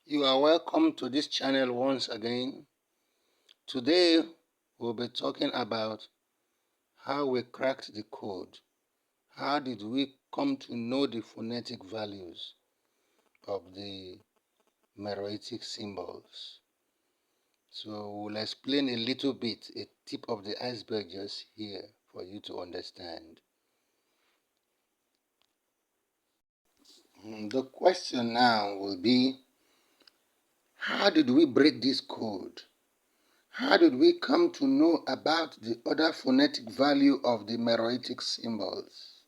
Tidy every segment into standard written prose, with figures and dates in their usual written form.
You are welcome to this channel once again. Today we'll be talking about how we cracked the code. How did we come to know the phonetic values of the Meroitic symbols? So we'll explain a little bit, a tip of the iceberg just here for you to understand. The question now will be, how did we break this code? How did we come to know about the other phonetic value of the Meroitic symbols?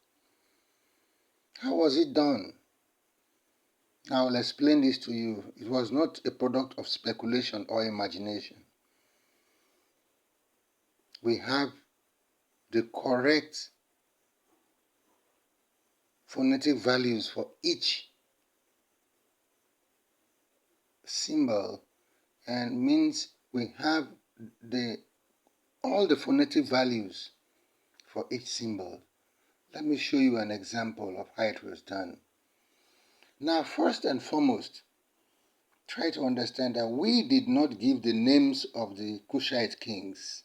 How was it done? I will explain this to you. It was not a product of speculation or imagination. We have the correct phonetic values for each symbol, and means we have all the phonetic values for each symbol. Let me show you an example of how it was done. Now, first and foremost, try to understand that we did not give the names of the Kushite kings.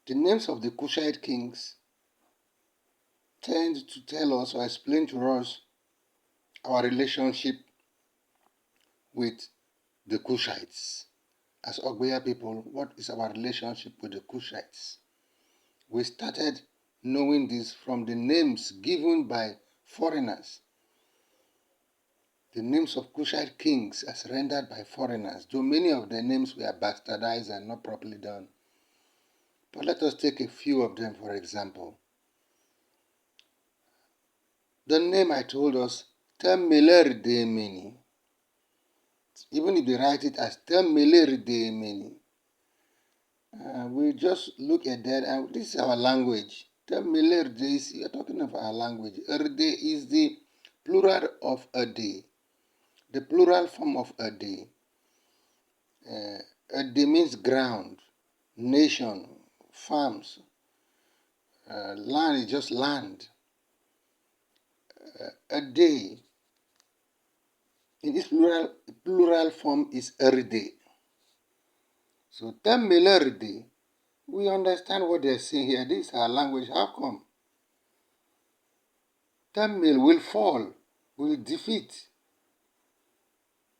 The names of the Kushite kings tend to tell us or explain to us our relationship with the Kushites. As Ogbia people, what is our relationship with the Kushites? We started knowing this from the names given by foreigners. The names of Kushite kings as rendered by foreigners, though many of the names were bastardized and not properly done. But let us take a few of them for example. The name I told us, Temmeler-Demeni. Even if they write it as Temmeler-Demeni, we just look at that and this is our language. Temmeler-De, we are talking of our language. Erde is the plural of a day. The plural form of a day. Erde means ground, nation, farms. Land is just land. A day in its plural form is Erde. So Temmeler-De, we understand what they're saying here. This is our language. How come? Temmel will fall, will defeat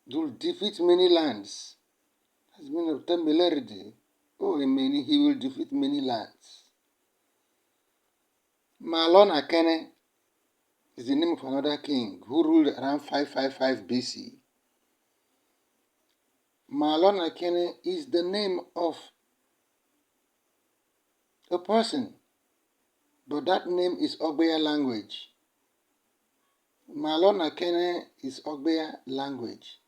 many lands. That's the meaning of Temmeler-De. Oh, he will defeat many lands. Malon Akene is the name of another king who ruled around 555 BC. Malon Akene is the name of a person, but that name is Ogbia language. Malon Akene is Ogbia language.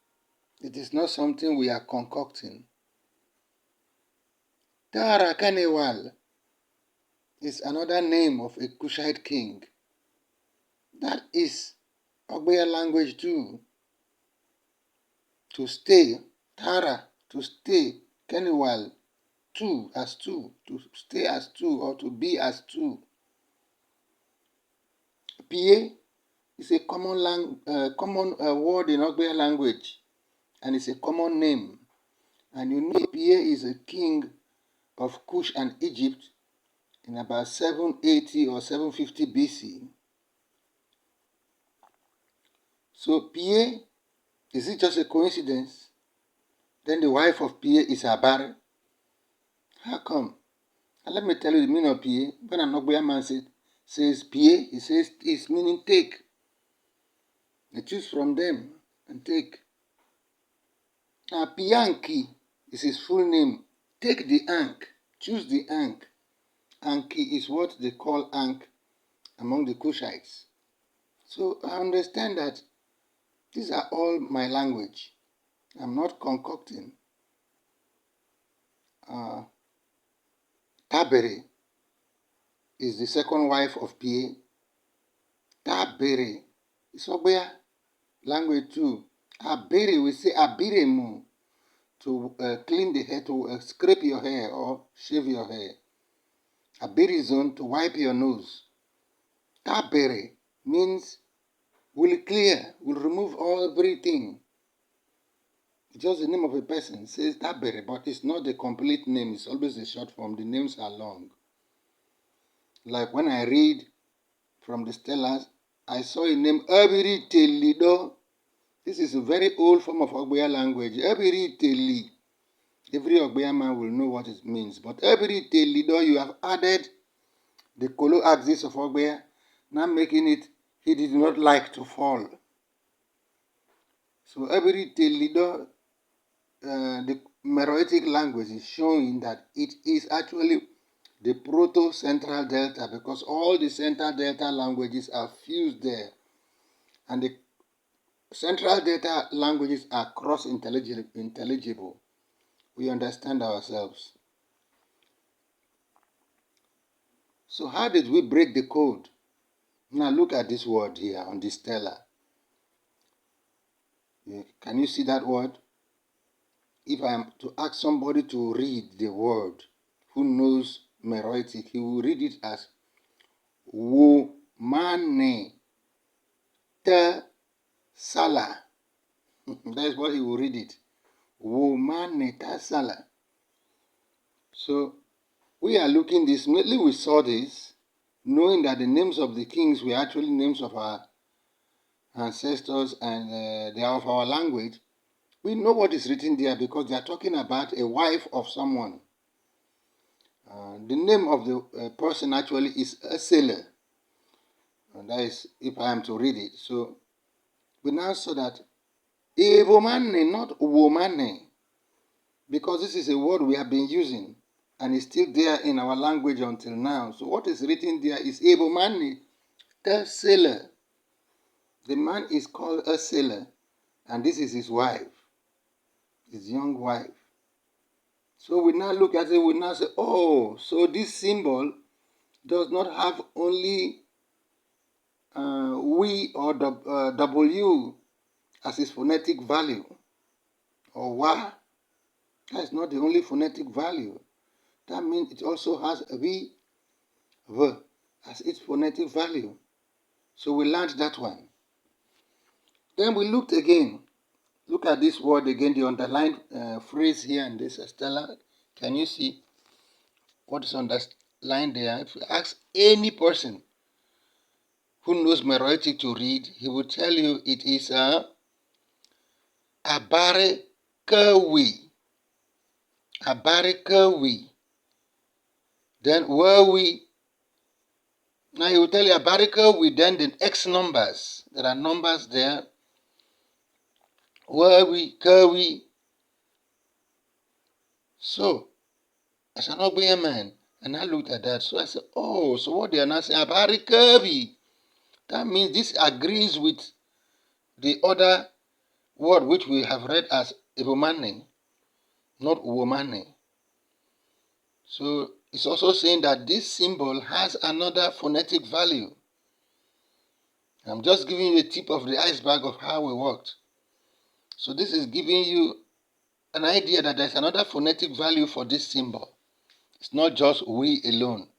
It is not something we are concocting. Tara Kanewal is another name of a Kushite king. That is Ogbia language too. To stay, Tara, to stay, Kanewal, two, as two, to stay as two or to be as two. Pie is a common word in Ogbia language, and it's a common name. And you know Pie is a king of Kush and Egypt in about 780 or 750 BC. So Pie, is it just a coincidence? Then the wife of Pie is Abar. How come? And let me tell you the meaning of Pie. When an Ogbia man says Pie, he says it's meaning take. You choose from them and take. Now Pianki is his full name. Take the Ankh. Choose the Ankh. Anki is what they call Ankh among the Kushites. So I understand that these are all my language. I'm not concocting. Tabere is the second wife of Pie. Tabere is Ogbia language too. Abere, we say abiremu, to clean the hair, to scrape your hair or shave your hair. Abirizon, to wipe your nose. Tabere means will clear, will remove everything. just the name of a person. It says Dabere, but it's not the complete name. It's always a short form. The names are long. Like when I read from the Stellas, I saw a name Ebiri Telido. This is a very old form of Ogbia language. Ebiri Teli. Every Ogbia man will know what it means. But Ebiri Telido, you have added the Kolo axis of Ogbia, now making it he did not like to fall. So Ebiri Telido, the Meroitic language is showing that it is actually the Proto-Central Delta, because all the Central Delta languages are fused there. And the Central Delta languages are cross-intelligible. We understand ourselves. So how did we break the code? Now look at this word here on the stellar. Can you see that word? If I am to ask somebody to read the word who knows Meroitic, he will read it as Womane Te Sala. That is what he will read it. Womane Te Sala. So we are looking this. Immediately we saw this, knowing that the names of the kings were actually names of our ancestors and they are of our language. We know what is written there because they are talking about a wife of someone. The name of the person actually is a sailor. And that is if I am to read it. So we now saw that Evomane, not Womane, because this is a word we have been using and it's still there in our language until now. So what is written there is Evomane, the sailor. The man is called a sailor and this is his wife, his young wife. So we now look at it, we now say, oh, so this symbol does not have only we or W as its phonetic value, or wa. That is not the only phonetic value. That means it also has a v as its phonetic value. So we learned that one. Then we looked again. Look at this word again, the underlined phrase here in this Stella. Can you see what is underlined there? If you ask any person who knows Meroitic to read, he will tell you it is a Abare Kawi. Abare Kawi. Then where we, now he will tell you Abare Kawi, then the X numbers. There are numbers there. Where we, Kawi. So, as an Ogbia man, and I looked at that, so I said, oh, so what they are now saying, Abare Kawi. That means this agrees with the other word which we have read as Ebomane, not Womane. So it's also saying that this symbol has another phonetic value. I'm just giving you a tip of the iceberg of how we worked. So this is giving you an idea that there's another phonetic value for this symbol. It's not just we alone.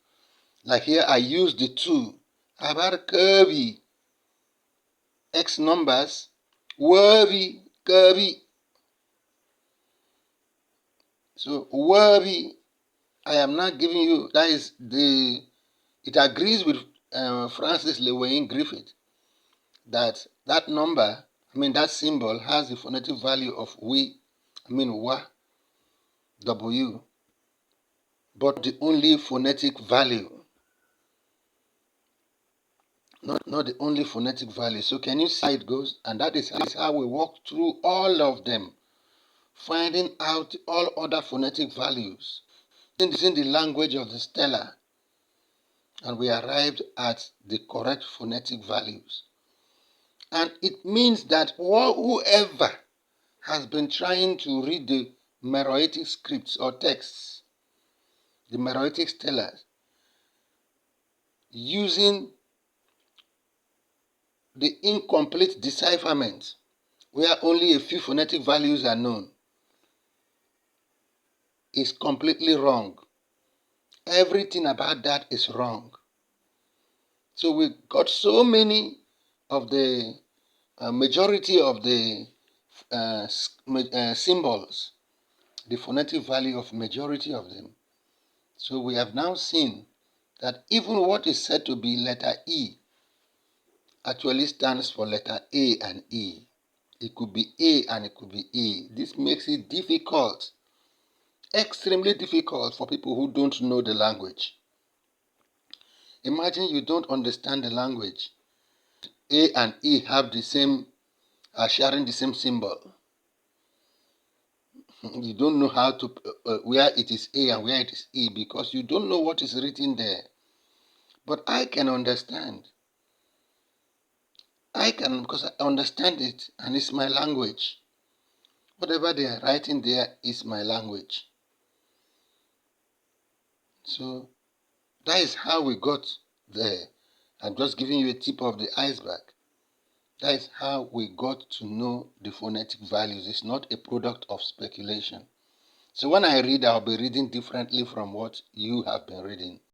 Like here I use the two. Abar Kirby. X numbers. Worby Kirby. So Worby, I am not giving you, that is the, it agrees with Francis Lewin Griffith that that number, that symbol has the phonetic value of we, wa, w, but the only phonetic value, not the only phonetic value. So can you see how it goes? And that is how we walk through all of them, finding out all other phonetic values in the language of the stellar, and we arrived at the correct phonetic values. And it means that whoever has been trying to read the Meroitic scripts or texts, the Meroitic stellars, using the incomplete decipherment, where only a few phonetic values are known, is completely wrong. Everything about that is wrong. So we got so many of the majority of the symbols, the phonetic value of majority of them. So we have now seen that even what is said to be letter E actually stands for letter A and E. It could be A and it could be E. This makes it difficult, extremely difficult for people who don't know the language. Imagine you don't understand the language. A and E have the same, are sharing the same symbol. You don't know how to, where it is A and where it is E because you don't know what is written there. But I can understand. I can because I understand it and it's my language. Whatever they are writing there is my language. So that is how we got there. I'm just giving you a tip of the iceberg. That is how we got to know the phonetic values. It's not a product of speculation. So when I read, I'll be reading differently from what you have been reading.